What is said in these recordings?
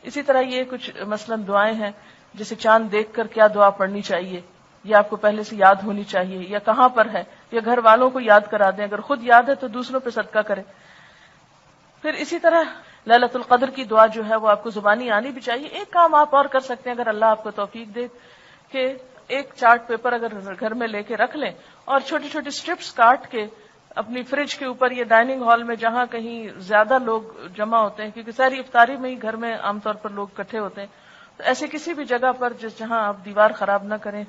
اسی طرح یہ کچھ مثلاً دعائیں ہیں، جیسے چاند دیکھ کر کیا دعا پڑھنی چاہیے، یہ آپ کو پہلے سے یاد ہونی چاہیے، یا کہاں پر ہے، یا گھر والوں کو یاد کرا دیں، اگر خود یاد ہے تو دوسروں پہ صدقہ کریں. پھر اسی طرح ليلۃ القدر کی دعا جو ہے وہ آپ کو زبانی آنی بھی چاہیے. ایک کام آپ اور کر سکتے ہیں اگر اللہ آپ کو توفیق دے، کہ ایک چارٹ پیپر اگر گھر میں لے کے رکھ لیں اور چھوٹی چھوٹی اسٹرپس کاٹ کے اپنی فریج کے اوپر یا ڈائننگ ہال میں جہاں کہیں زیادہ لوگ جمع ہوتے ہیں، کیونکہ ساری افطاری میں ہی گھر میں عام طور پر لوگ اکٹھے ہوتے ہیں، تو ایسے کسی بھی جگہ پر جہاں آپ دیوار خراب نہ کریں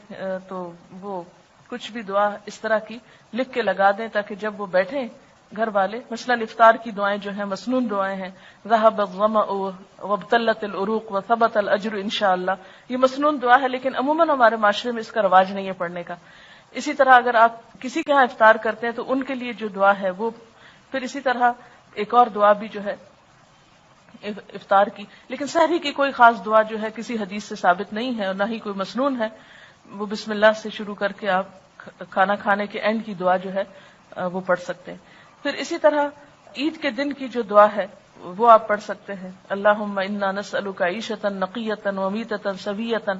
تو وہ کچھ بھی دعا اس طرح کی لکھ کے لگا دیں، تاکہ جب وہ بیٹھیں گھر والے، مثلا افطار کی دعائیں جو ہیں مسنون دعائیں ہیں، ذهب الظمأ وابتلت العروق وثبت الاجر انشاءاللہ، یہ مسنون دعا ہے لیکن عموماً ہمارے معاشرے میں اس کا رواج نہیں ہے پڑھنے کا. اسی طرح اگر آپ کسی کے ہاں افطار کرتے ہیں تو ان کے لیے جو دعا ہے وہ، پھر اسی طرح ایک اور دعا بھی جو ہے افطار کی، لیکن سحری کی کوئی خاص دعا جو ہے کسی حدیث سے ثابت نہیں ہے اور نہ ہی کوئی مسنون ہے. وہ بسم اللہ سے شروع کر کے آپ کھانا کھانے کے اینڈ کی دعا جو ہے وہ پڑھ سکتے ہیں. پھر اسی طرح عید کے دن کی جو دعا ہے وہ آپ پڑھ سکتے ہیں، اللہم انا نسألک عیشۃ نقیۃ ومیتۃ سویۃ.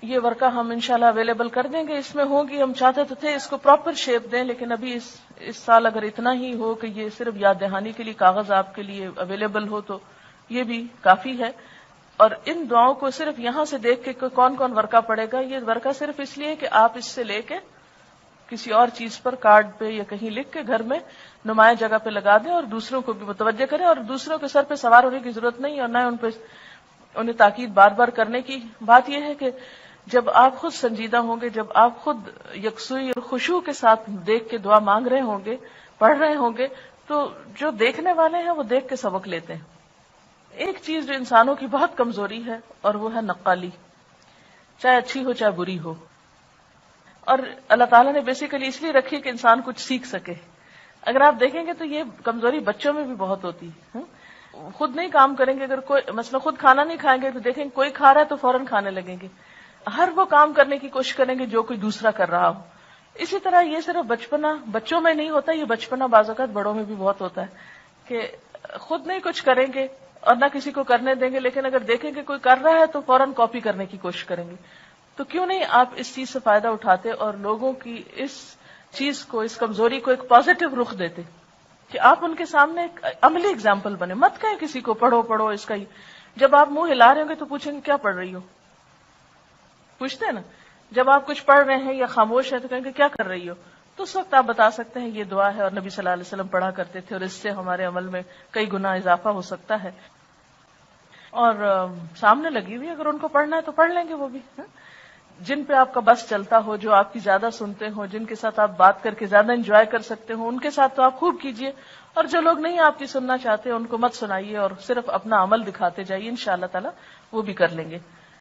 یہ ورقہ ہم انشاءاللہ اویلیبل کر دیں گے، اس میں ہوگی، ہم چاہتے تو تھے اس کو پراپر شیپ دیں، لیکن ابھی اس سال اگر اتنا ہی ہو کہ یہ صرف یاد دہانی کے لیے کاغذ آپ کے لیے اویلیبل ہو تو یہ بھی کافی ہے. اور ان دعاؤں کو صرف یہاں سے دیکھ کے کون کون ورقہ پڑے گا، یہ ورقہ صرف اس لیے کہ آپ اس سے لے کے کسی اور چیز پر کارڈ پہ یا کہیں لکھ کے گھر میں نمایاں جگہ پہ لگا دیں اور دوسروں کو بھی متوجہ کریں، اور دوسروں کے سر پہ سوار ہونے کی ضرورت نہیں، اور نہ ان پہ انہیں تاکید بار بار کرنے کی. بات یہ ہے کہ جب آپ خود سنجیدہ ہوں گے، جب آپ خود یکسوئی اور خشوع کے ساتھ دیکھ کے دعا مانگ رہے ہوں گے، پڑھ رہے ہوں گے، تو جو دیکھنے والے ہیں وہ دیکھ کے سبق لیتے ہیں. ایک چیز جو انسانوں کی بہت کمزوری ہے اور وہ ہے نقالی، چاہے اچھی ہو چاہے بری ہو. اور اللہ تعالیٰ نے بیسیکلی اس لیے رکھی کہ انسان کچھ سیکھ سکے. اگر آپ دیکھیں گے تو یہ کمزوری بچوں میں بھی بہت ہوتی ہے. خود نہیں کام کریں گے، اگر کوئی مثلا خود کھانا نہیں کھائیں گے تو دیکھیں گے کوئی کھا رہا ہے تو فوراً کھانے لگیں گے، ہر وہ کام کرنے کی کوشش کریں گے جو کوئی دوسرا کر رہا ہو. اسی طرح یہ صرف بچوں میں نہیں ہوتا، یہ بچپنا بعض اوقات بڑوں میں بھی بہت ہوتا ہے کہ خود نہیں کچھ کریں گے اور نہ کسی کو کرنے دیں گے، لیکن اگر دیکھیں کہ کوئی کر رہا ہے تو فوراً کاپی کرنے کی کوشش کریں گے. تو کیوں نہیں آپ اس چیز سے فائدہ اٹھاتے اور لوگوں کی اس چیز کو، اس کمزوری کو ایک پازیٹو رخ دیتے کہ آپ ان کے سامنے ایک عملی اگزامپل بنے. مت کہیں کسی کو پڑھو اس کا ہی. جب آپ منہ ہلا رہے ہوں گے تو پوچھیں گے کیا پڑھ رہی ہو، پوچھتے ہیں نا. جب آپ کچھ پڑھ رہے ہیں یا خاموش ہیں تو کہیں گے کیا کر رہی ہو، تو اس وقت آپ بتا سکتے ہیں یہ دعا ہے اور نبی صلی اللہ علیہ وسلم پڑھا کرتے تھے اور اس سے ہمارے عمل میں کئی گنا اضافہ ہو سکتا ہے. اور سامنے لگی ہوئی اگر ان کو پڑھنا ہے تو پڑھ لیں گے وہ بھی. جن پہ آپ کا بس چلتا ہو، جو آپ کی زیادہ سنتے ہو، جن کے ساتھ آپ بات کر کے زیادہ انجوائے کر سکتے ہو، ان کے ساتھ تو آپ خوب کیجئے. اور جو لوگ نہیں آپ کی سننا چاہتے ان کو مت سنائیے اور صرف اپنا عمل دکھاتے جائیے، انشاءاللہ تعالی وہ بھی کر لیں گے.